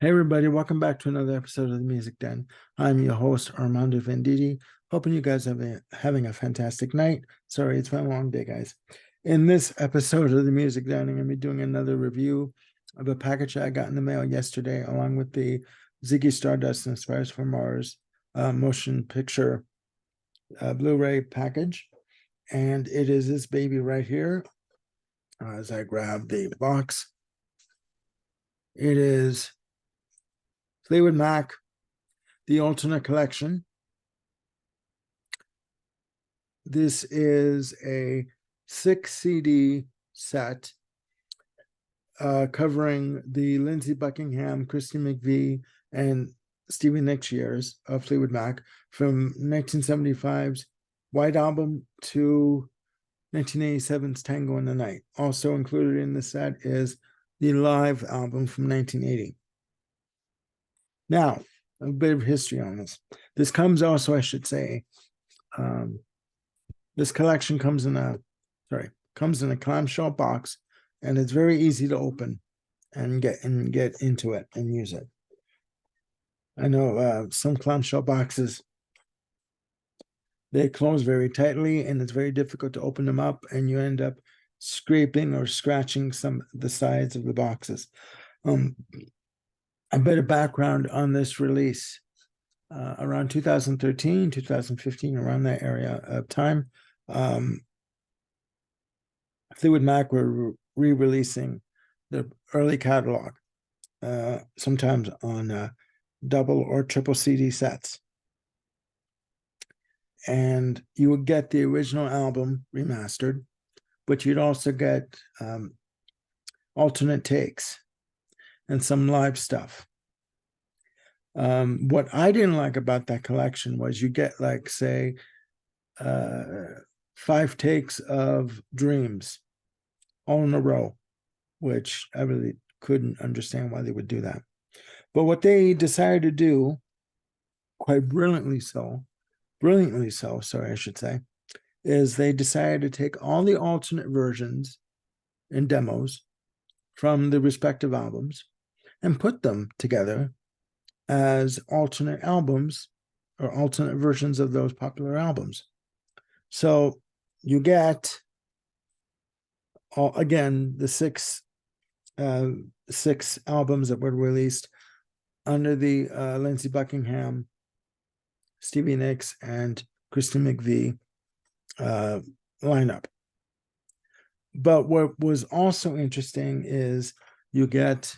Hey everybody, welcome back to another episode of the Music Den. I'm your host Armando Venditti. Hoping you guys are having a fantastic night. Sorry, it's been a long day, guys. In this episode of the Music Den, I'm going to be doing another review of a package I got in the mail yesterday, along with the Ziggy Stardust and Spires from Mars motion picture Blu-ray package. And it is this baby right here. As I grab the box, it is Fleetwood Mac, the alternate collection. This is a 6 CD set covering the Lindsey Buckingham, Christy McVie, and Stevie Nicks years of Fleetwood Mac from 1975's White Album to 1987's Tango in the Night. Also included in the set is the live album from 1980. Now, a bit of history on this. This comes also, I should say, this collection comes in a clamshell box, and it's very easy to open and get into it and use it. I know some clamshell boxes, they close very tightly, and it's very difficult to open them up, and you end up scraping or scratching some of the sides of the boxes. A bit of background on this release. Around 2013, 2015, around that area of time, Fleetwood Mac were re-releasing the early catalog, sometimes on double or triple CD sets. And you would get the original album remastered, but you'd also get alternate takes and some live stuff. What I didn't like about that collection was you get, like, say, 5 takes of Dreams all in a row, which I really couldn't understand why they would do that. But what they decided to do, quite brilliantly so, sorry, I should say, is they decided to take all the alternate versions and demos from the respective albums and put them together as alternate albums or alternate versions of those popular albums. So you get, again, the six albums that were released under the Lindsey Buckingham, Stevie Nicks, and Christy McVie lineup. But what was also interesting is you get,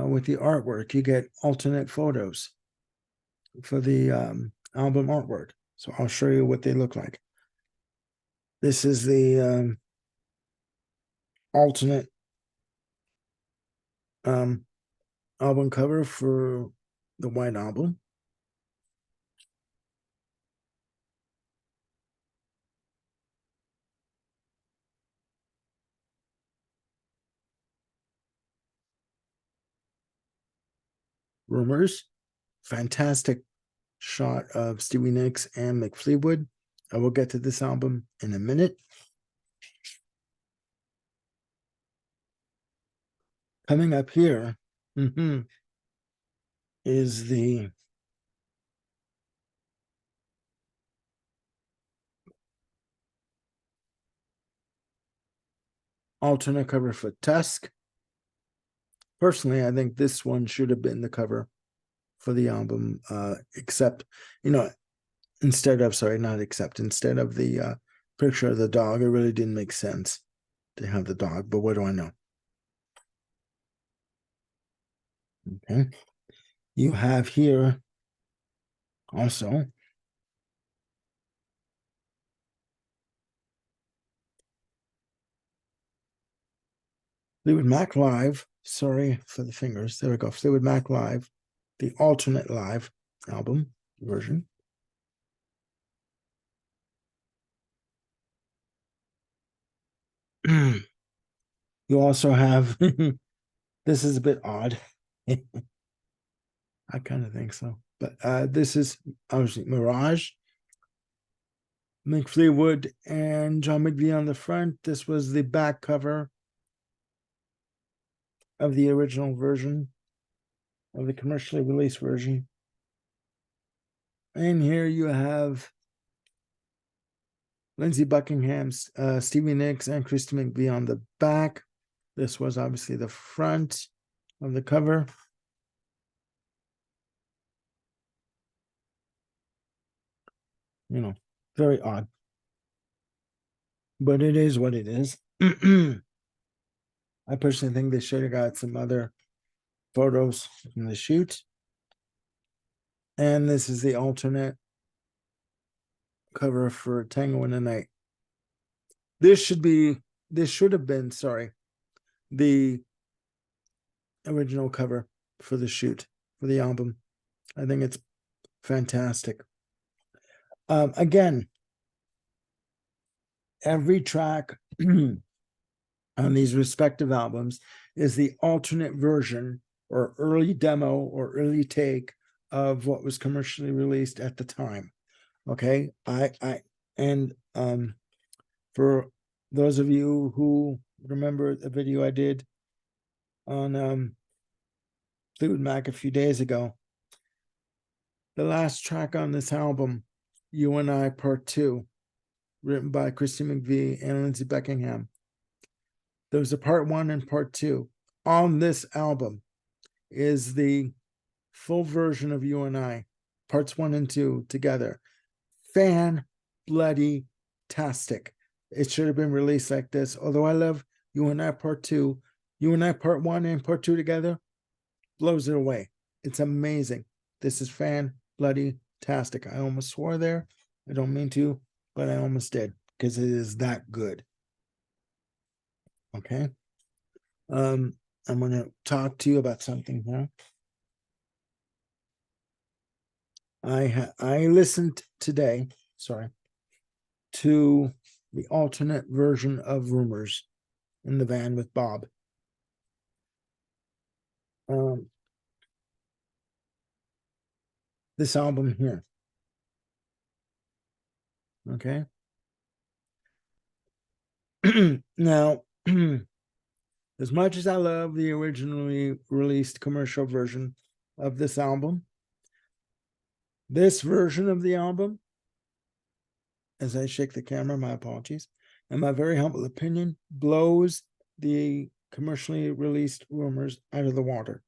with the artwork, you get alternate photos for the album artwork. So I'll show you what they look like. This is the alternate album cover for the White Album. Rumors, fantastic shot of Stevie Nicks and Mick Fleetwood. I will get to this album in a minute. Coming up here is the alternate cover for Tusk. Personally, I think this one should have been the cover for the album, instead of the picture of the dog. It really didn't make sense to have the dog, but what do I know? Okay. You have here also Fleetwood Mac Live. Sorry for the fingers. There we go. Fleetwood Mac Live, the alternate live album version. You also have, this is a bit odd. I kind of think so. But this is obviously Mirage, Mick Fleetwood, and John McVie on the front. This was the back cover of the original version. of the commercially released version. And here you have Lindsey Buckingham's, Stevie Nicks, and Christy McVie on the back. This was obviously the front of the cover. You know, very odd. But it is what it is. I personally think they should have got some other photos from the shoot. And this is the alternate cover for Tango in the Night. This should have been, the original cover for the shoot, for the album. I think it's fantastic. Again, every track on these respective albums is the alternate version or early demo or early take of what was commercially released at the time. Okay, for those of you who remember the video I did on Fleetwood Mac a few days ago, the last track on this album, You and I Part 2, written by Christy McVie and Lindsey Buckingham. There was a Part 1 and Part 2. On this album is the full version of You and I, Parts 1 and 2 together. Fan-bloody-tastic. It should have been released like this. Although I love You and I Part 2, You and I Part 1 and Part 2 together blows it away. It's amazing. This is fan-bloody-tastic. I almost swore there. I don't mean to, but I almost did because it is that good. Okay. I'm going to talk to you about something here. I listened today, to the alternate version of Rumors in the van with Bob. This album here. Okay. Now, as much as I love the originally released commercial version of this album, this version of the album, as I shake the camera, my apologies, in my very humble opinion, blows the commercially released Rumors out of the water.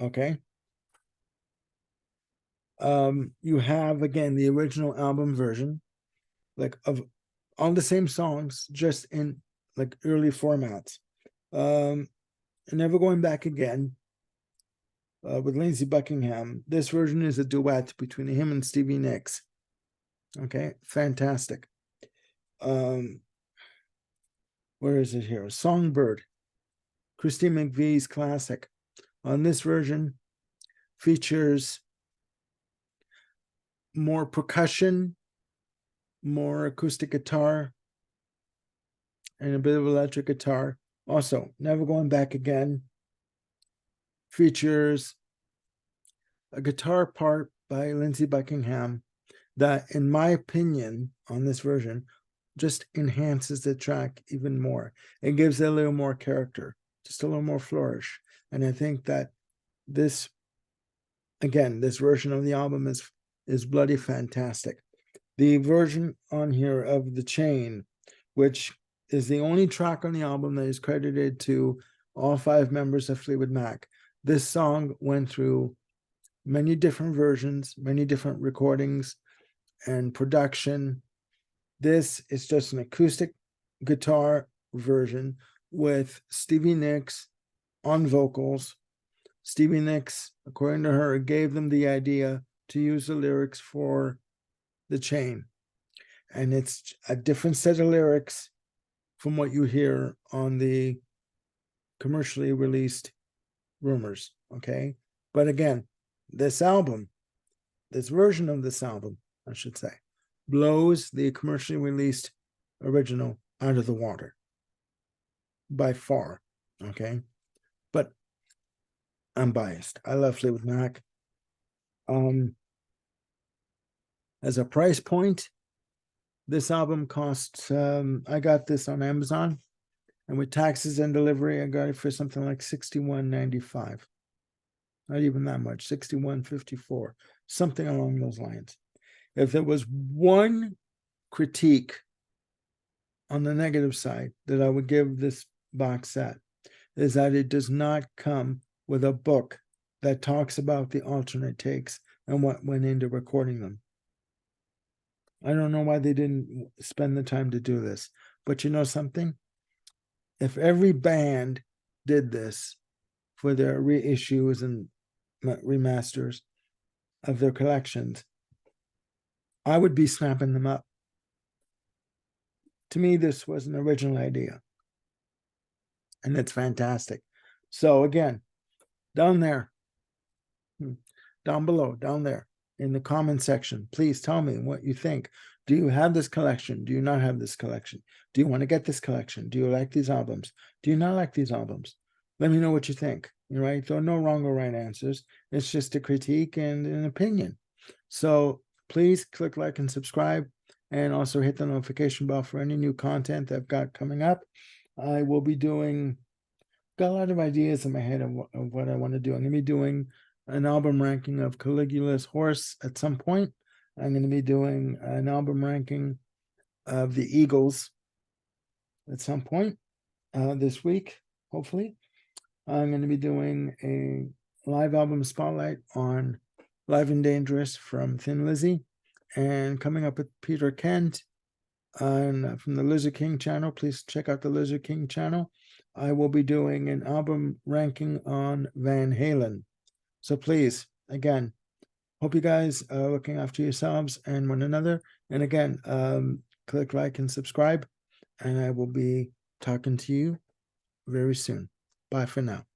Okay. You have, again, the original album version, like of all the same songs, just in like early formats. Never Going Back Again, with Lindsey Buckingham. This version is a duet between him and Stevie Nicks. Okay, fantastic. Where is it here? Songbird, Christy McVie's classic. On this version, features more percussion, more acoustic guitar, and a bit of electric guitar. Also, Never Going Back Again features a guitar part by Lindsey Buckingham that, in my opinion, on this version, just enhances the track even more. It gives it a little more character, just a little more flourish. And I think that this, again, this version of the album is bloody fantastic. The version on here of The Chain, which is the only track on the album that is credited to all 5 members of Fleetwood Mac. This song went through many different versions, many different recordings and production. This is just an acoustic guitar version with Stevie Nicks on vocals. Stevie Nicks, according to her, gave them the idea to use the lyrics for The Chain. And it's a different set of lyrics from what you hear on the commercially released Rumors, okay? But again, this version of this album, I should say, blows the commercially released original out of the water by far, okay? But I'm biased. I love Fleetwood Mac. As a price point, this album costs, I got this on Amazon, and with taxes and delivery, I got it for something like $61.95. not even that much, 61.54, something along those lines. If there was one critique on the negative side that I would give this box set, is that it does not come with a book that talks about the alternate takes and what went into recording them. I don't know why they didn't spend the time to do this, but you know something? If every band did this for their reissues and remasters of their collections, I would be snapping them up. To me, this was an original idea, and it's fantastic. So again, down there, down below, down there in the comment section, please tell me what you think. Do you have this collection? Do you not have this collection? Do you want to get this collection? Do you like these albums? Do you not like these albums? Let me know what you think. Right? There are no wrong or right answers. It's just a critique and an opinion. So please click like and subscribe, and also hit the notification bell for any new content that I've got coming up. I will be got a lot of ideas in my head of what I want to do. I'm going to be doing an album ranking of Caligula's Horse at some point. I'm going to be doing an album ranking of the Eagles at some point this week, hopefully. I'm going to be doing a live album spotlight on Live and Dangerous from Thin Lizzy, and coming up with Peter Kent from the Lizard King channel. Please check out the Lizard King channel. I will be doing an album ranking on Van Halen. So please, again, hope you guys are looking after yourselves and one another. And again, click like and subscribe, and I will be talking to you very soon. Bye for now.